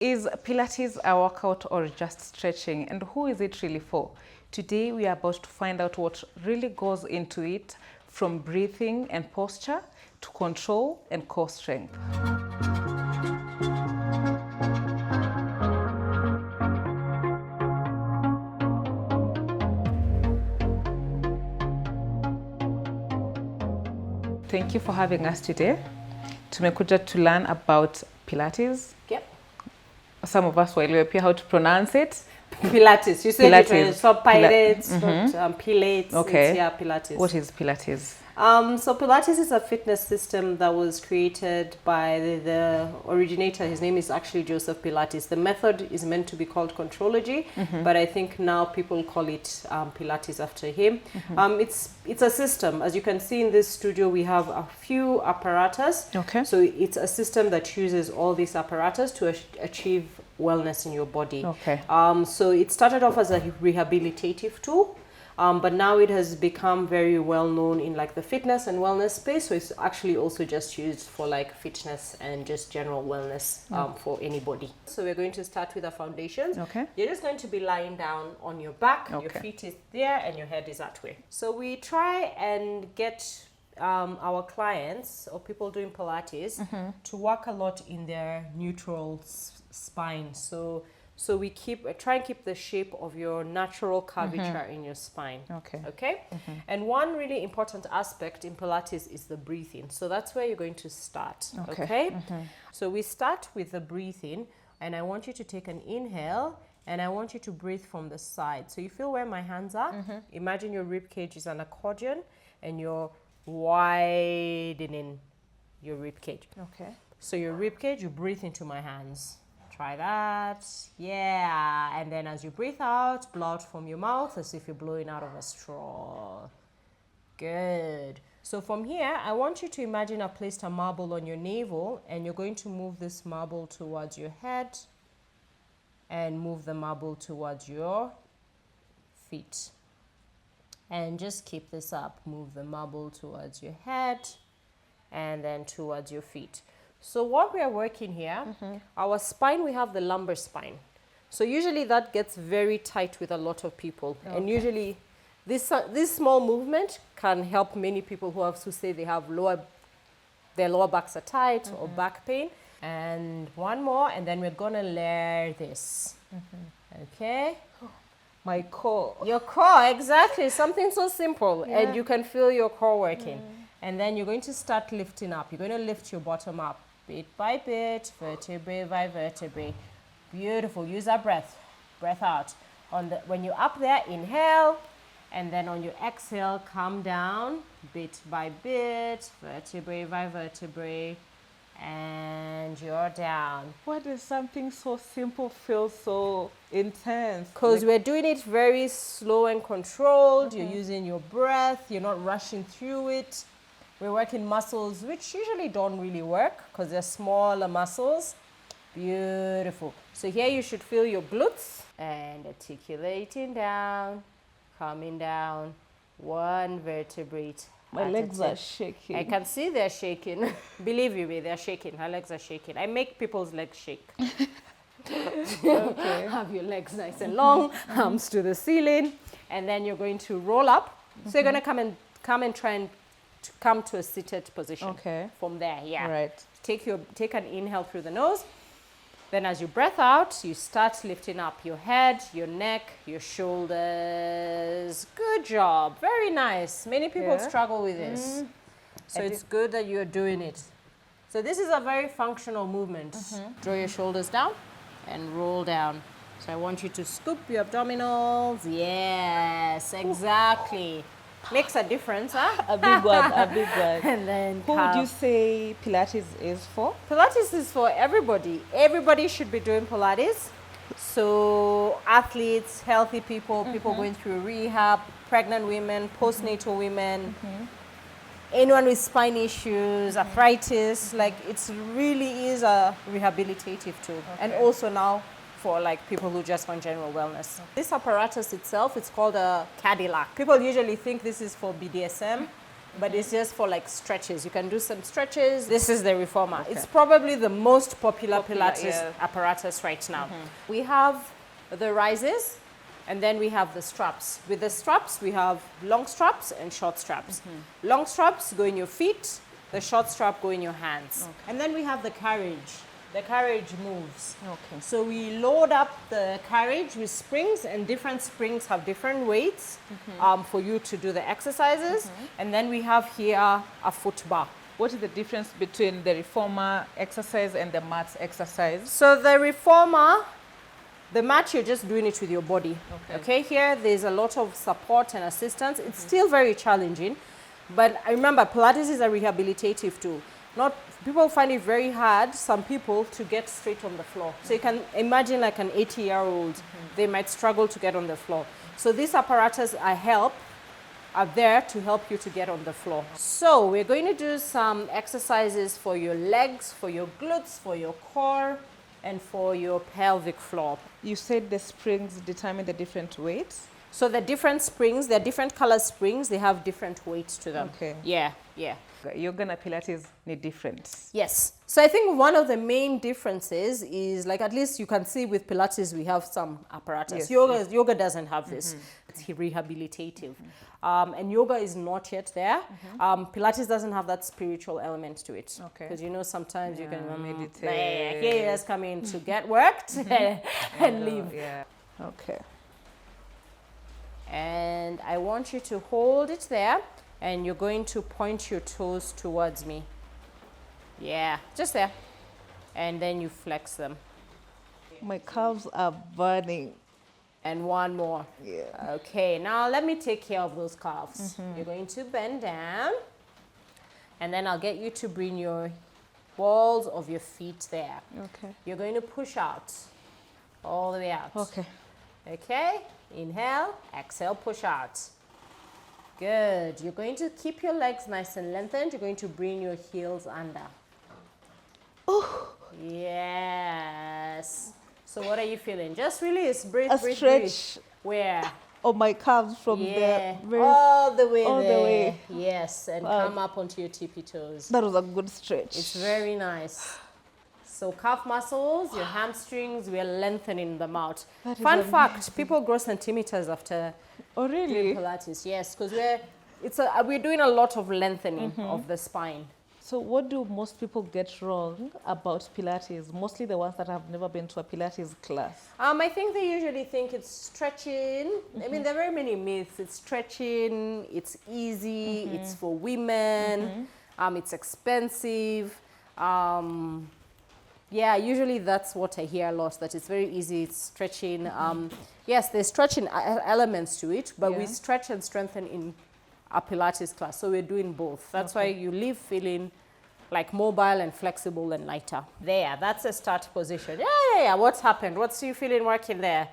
Is Pilates a workout or just stretching, and who is it really for? Today we are about to find out what really goes into it, from breathing and posture to control and core strength. Thank you for having us today. Tumekuja to learn about Pilates. Yep. Some of us will appear how to pronounce it. Pilates. You said Pilates. it's not pirates, not Pilates. Okay. It's, Pilates. What is Pilates? So Pilates is a fitness system that was created by the originator. His name is actually Joseph Pilates. The method is meant to be called contrology, but I think now people call it Pilates after him. It's a system. As you can see in this studio, we have a few apparatus. Okay. So it's a system that uses all these apparatus to achieve wellness in your body. Okay. So it started off as a rehabilitative tool. But now it has become very well known in like the fitness and wellness space. So it's actually also just used for like fitness and just general wellness for anybody. So we're going to start with the foundations. Okay. You're just going to be lying down on your back. Okay. Your feet is there and your head is that way. So we try and get our clients or people doing Pilates to work a lot in their neutral spine. So we try and keep the shape of your natural curvature in your spine. Okay. Okay? And one really important aspect in Pilates is the breathing. So that's where you're going to start. Okay? So we start with the breathing, and I want you to take an inhale, and I want you to breathe from the side. So you feel where my hands are? Imagine your rib cage is an accordion, and you're widening your rib cage. Okay. So your rib cage, you breathe into my hands. Try that. Yeah. And then as you breathe out, blow out from your mouth as if you're blowing out of a straw. Good. So from here, I want you to imagine I've placed a marble on your navel, and you're going to move this marble towards your head and move the marble towards your feet. And just keep this up. Move the marble towards your head and then towards your feet. So what we are working here, our spine, we have the lumbar spine. So usually that gets very tight with a lot of people. Okay. And usually this small movement can help many people who say they have their lower backs are tight or back pain. And one more, and then we're gonna layer this. Okay? My core. Your core, exactly. Something so simple. Yeah. And you can feel your core working. And then you're going to start lifting up. You're going to lift your bottom up. Bit by bit, vertebrae by vertebrae. Beautiful. Use that breath. Breath out. When you're up there, inhale, and then on your exhale, come down bit by bit, vertebrae by vertebrae, and you're down. Why does something so simple feel so intense? Because we're doing it very slow and controlled. You're using your breath. You're not rushing through it. We're working muscles which usually don't really work because they're smaller muscles. Beautiful. So here you should feel your glutes and articulating down, coming down, one vertebrae. My legs are shaking. I can see they're shaking. Believe you me, they're shaking. Her legs are shaking. I make people's legs shake. Okay. Have your legs nice and long, arms to the ceiling, and then you're going to roll up. So you're going to come and try and come to a seated position. Okay. From there, yeah. Right. Take an inhale through the nose. Then as you breath out, you start lifting up your head, your neck, your shoulders. Good job. Very nice. Many people struggle with this. So it's good that you're doing it. So this is a very functional movement. Draw your shoulders down and roll down. So I want you to scoop your abdominals. Yes, exactly. Makes a difference, huh? A big one, a big one. And then who would you say Pilates is for? Pilates is for everybody. Everybody should be doing Pilates. So athletes, healthy people, people going through rehab, pregnant women, postnatal women, anyone with spine issues, arthritis, like it really is a rehabilitative tool. And also now for like people who just want general wellness. This apparatus itself, it's called a Cadillac. People usually think this is for BDSM. but it's just for like stretches. You can do some stretches. This is the reformer. It's probably the most popular Pilates apparatus right now. We have the rises, and then we have the straps. With the straps, we have long straps and short straps. Long straps go in your feet, the short strap go in your hands. And then we have the carriage. The carriage moves. So we load up the carriage with springs, and different springs have different weights for you to do the exercises. And then we have here a foot bar. What is the difference between the reformer exercise and the mat exercise? So the reformer, the mat, you're just doing it with your body. Okay, here there's a lot of support and assistance. It's still very challenging, but I remember Pilates is a rehabilitative tool. Not people find it very hard, some people, to get straight on the floor. So you can imagine like an 80-year-old, they might struggle to get on the floor. So these apparatus are there to help you to get on the floor. So we're going to do some exercises for your legs, for your glutes, for your core, and for your pelvic floor. You said the springs determine the different weights? So the different springs, they're different color springs, they have different weights to them. Okay. Yeah. Yoga and Pilates need difference. Yes. So I think one of the main differences is, like, at least you can see with Pilates we have some apparatus. Yoga doesn't have this. It's rehabilitative. And yoga is not yet there. Pilates doesn't have that spiritual element to it. Because sometimes you can meditate. You just come in to get worked and leave. Okay. And I want you to hold it there. And you're going to point your toes towards me. Yeah, just there. And then you flex them. My calves are burning. And one more. Yeah. Okay, now let me take care of those calves. You're going to bend down. And then I'll get you to bring your balls of your feet there. Okay. You're going to push out. All the way out. Okay. Okay, inhale, exhale, push out. Good. You're going to keep your legs nice and lengthened. You're going to bring your heels under. Oh. Yes. So what are you feeling? Just release. Breathe, A breathe, stretch. breathe. Where? Oh, my calves from there. All the way all there. the way. Yes, and come up onto your tippy toes. That was a good stretch. It's very nice. So calf muscles, your hamstrings, we are lengthening them out. Fun fact, people grow centimeters after doing Pilates. Yes, because we're doing a lot of lengthening of the spine. So what do most people get wrong about Pilates? Mostly the ones that have never been to a Pilates class. I think they usually think it's stretching. I mean, there are very many myths. It's stretching, it's easy, it's for women, it's expensive. Yeah, usually that's what I hear a lot, that it's very easy, it's stretching. Yes, there's stretching elements to it, but we stretch and strengthen in a Pilates class. So we're doing both. That's why you leave feeling like mobile and flexible and lighter. There, that's a start position. Yeah. What's happened? What's you feeling working there?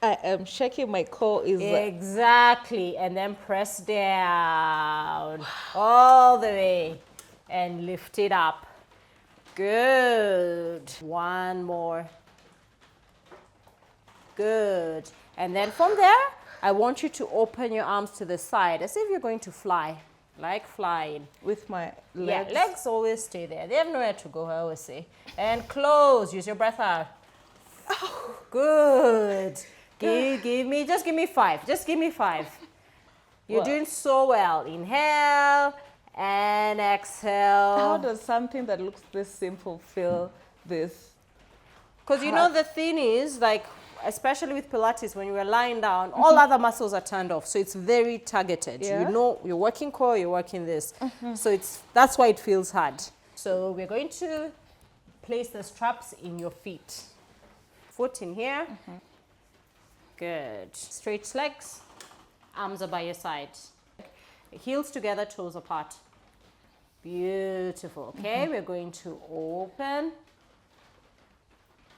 I am shaking my core. Exactly. And then press down all the way and lift it up. Good. One more. Good. And then from there, I want you to open your arms to the side as if you're going to fly, like flying. With my legs? Yeah, legs always stay there. They have nowhere to go, I always say. And close. Use your breath out. Oh, good. Just give me 5. Just give me 5. You're doing so well. Inhale. And exhale. How does something that looks this simple feel this? Because the thing is, like, especially with Pilates, when you are lying down, all other muscles are turned off. So it's very targeted. Yeah. You're working core, you're working this. So that's why it feels hard. So we're going to place the straps in your feet. Foot in here. Good. Straight legs. Arms are by your side. Heels together, toes apart. Beautiful. Okay, we're going to open.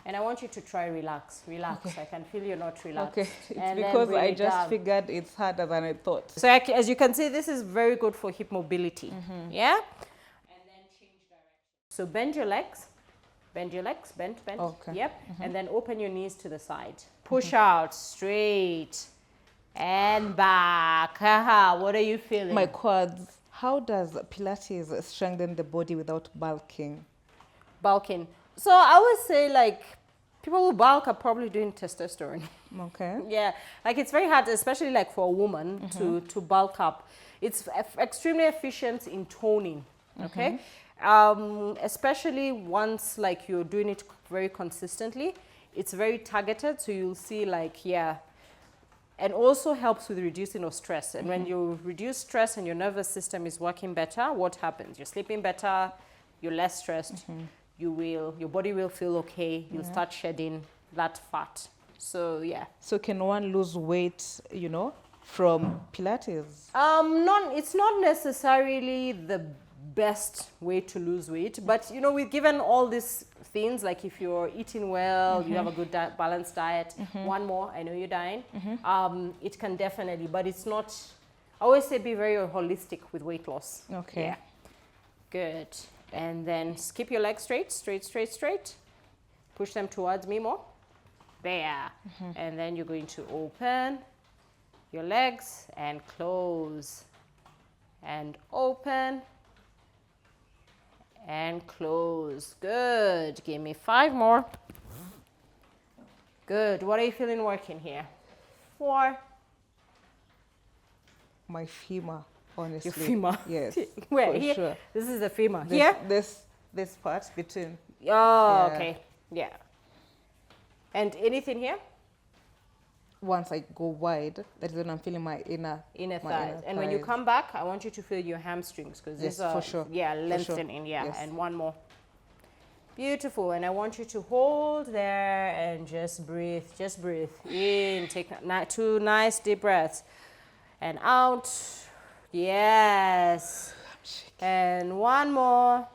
And I want you to try relax. Relax. Okay. I can feel you're not relaxed. Okay, it's because I just figured it's harder than I thought. So as you can see, this is very good for hip mobility. Yeah? And then change direction. So bend your legs. Bend your legs. Bend. Okay. Yep. And then open your knees to the side. Push out straight. And back. What are you feeling? My quads. How does Pilates strengthen the body without bulking? Bulking. So I would say like people who bulk are probably doing testosterone. Okay. Yeah, like it's very hard, especially like for a woman to bulk up. It's extremely efficient in toning, okay? Especially once like you're doing it very consistently, it's very targeted, so you'll see like, yeah, and also helps with reducing of stress. And when you reduce stress and your nervous system is working better, what happens? You're sleeping better, you're less stressed, your body will feel okay, you'll start shedding that fat. So yeah. So can one lose weight, you know, from Pilates? It's not necessarily the best way to lose weight, but you know, we've given all these things, like if you're eating well, you have a good balanced diet, one more, I know you're dying, it can definitely, but it's not, I always say be very holistic with weight loss. Okay. Yeah. Good. And then keep your legs straight, straight, straight, straight. Push them towards me more. There. And then you're going to open your legs and close. And open. And close. Good. Give me 5 more. Good. What are you feeling working here? 4. My femur, honestly. Your femur. Yes. Where? For Here? sure. This is the femur. This, Here? This part between. Oh, Yeah. okay. Yeah. And anything here? Once I go wide, that is when I'm feeling my inner Thighs. And when you come back, I want you to feel your hamstrings, because Yes, these are, for sure. yeah, For sure. lengthening. Yeah. Yes. And one more. Beautiful. And I want you to hold there and just breathe. Just breathe in. Take 2 nice deep breaths. And out. Yes. And one more.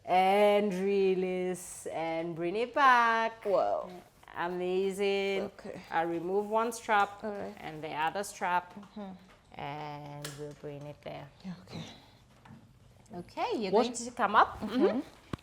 And release and bring it back. Wow. Amazing. Okay. I'll remove one strap All right. and the other strap, and we'll bring it there. Okay. Okay, you're going to come up.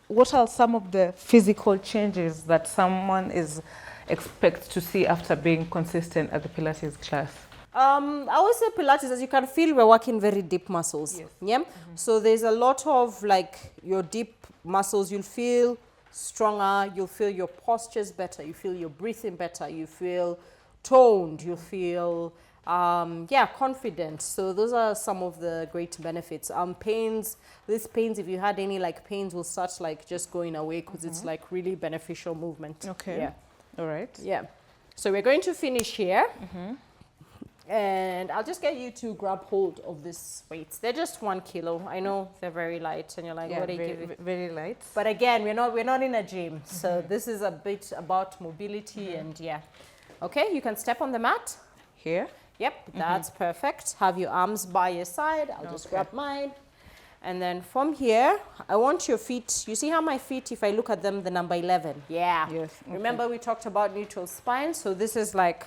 What are some of the physical changes that someone is expected to see after being consistent at the Pilates class? I would say Pilates, as you can feel, we're working very deep muscles. Yes. Yeah. So there's a lot of like your deep muscles. You'll feel stronger. You'll feel your postures better. You feel your breathing better. You feel toned. You feel confident. So those are some of the great benefits. Pains. These pains, if you had any like pains, will start like just going away, because it's like really beneficial movement. Okay. Yeah. All right. Yeah. So we're going to finish here. And I'll just get you to grab hold of these weights. They're just 1 kilo. I know they're very light, and you're like, Yeah, what are you very, giving? very light. But again, we're not in a gym, so this is a bit about mobility and yeah. Okay, you can step on the mat. Here. Yep, that's perfect. Have your arms by your side. I'll just grab mine. And then from here, I want your feet. You see how my feet, if I look at them, the number 11. Yeah. Yes. Okay. Remember we talked about neutral spine, so this is like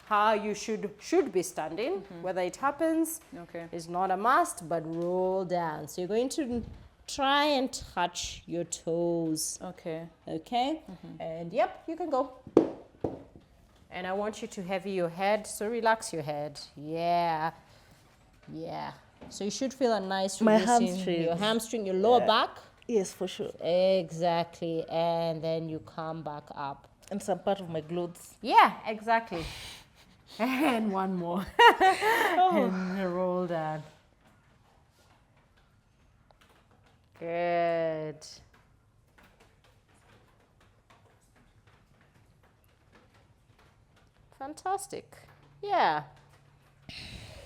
how you should be standing. Whether it happens is not a must, but roll down. So you're going to try and touch your toes. Okay. Okay? And yep, you can go. And I want you to heavy your head, so relax your head. Yeah. Yeah. So you should feel a nice My releasing hamstrings. your hamstring, your lower back. Yes, for sure. Exactly. And then you come back up. And some part of my glutes. Yeah, exactly. And one more. And roll down. Good. Fantastic. Yeah.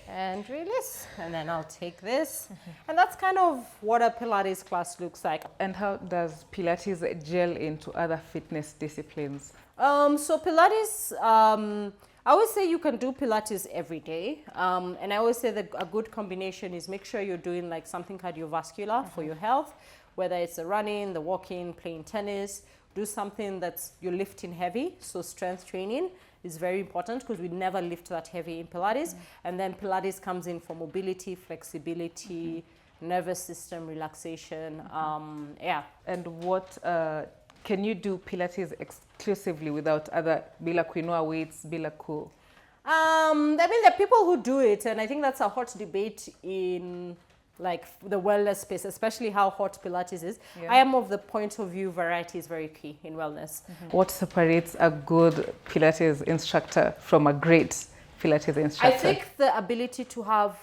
And release. And then I'll take this. And that's kind of what a Pilates class looks like. And how does Pilates gel into other fitness disciplines? So Pilates, I always say you can do Pilates every day. And I always say that a good combination is make sure you're doing like something cardiovascular for your health, whether it's the running, the walking, playing tennis. Do something that's you're lifting heavy. So strength training is very important, because we never lift that heavy in Pilates. And then Pilates comes in for mobility, flexibility, nervous system relaxation. Yeah. And what can you do Pilates exclusively without other bila kuinua weights, bila ku? I mean, there are people who do it, and I think that's a hot debate in like the wellness space, especially how hot Pilates is. Yeah. I am of the point of view variety is very key in wellness. What separates a good Pilates instructor from a great Pilates instructor? I think the ability to have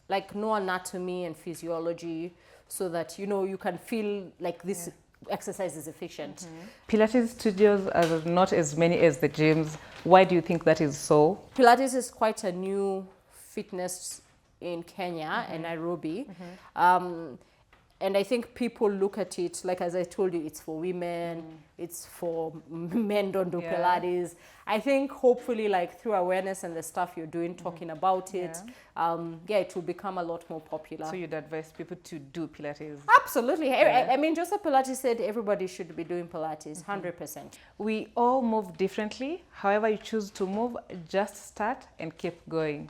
like know anatomy and physiology, so that you can feel like this exercise is efficient. Pilates studios are not as many as the gyms. Why do you think that is so? Pilates is quite a new fitness in Kenya and Nairobi. And I think people look at it, like as I told you, it's for women, it's for men don't do Pilates. I think hopefully like through awareness and the stuff you're doing, talking about it, it will become a lot more popular. So you'd advise people to do Pilates? Absolutely. I mean, Joseph Pilates said everybody should be doing Pilates, 100%. We all move differently. However you choose to move, just start and keep going.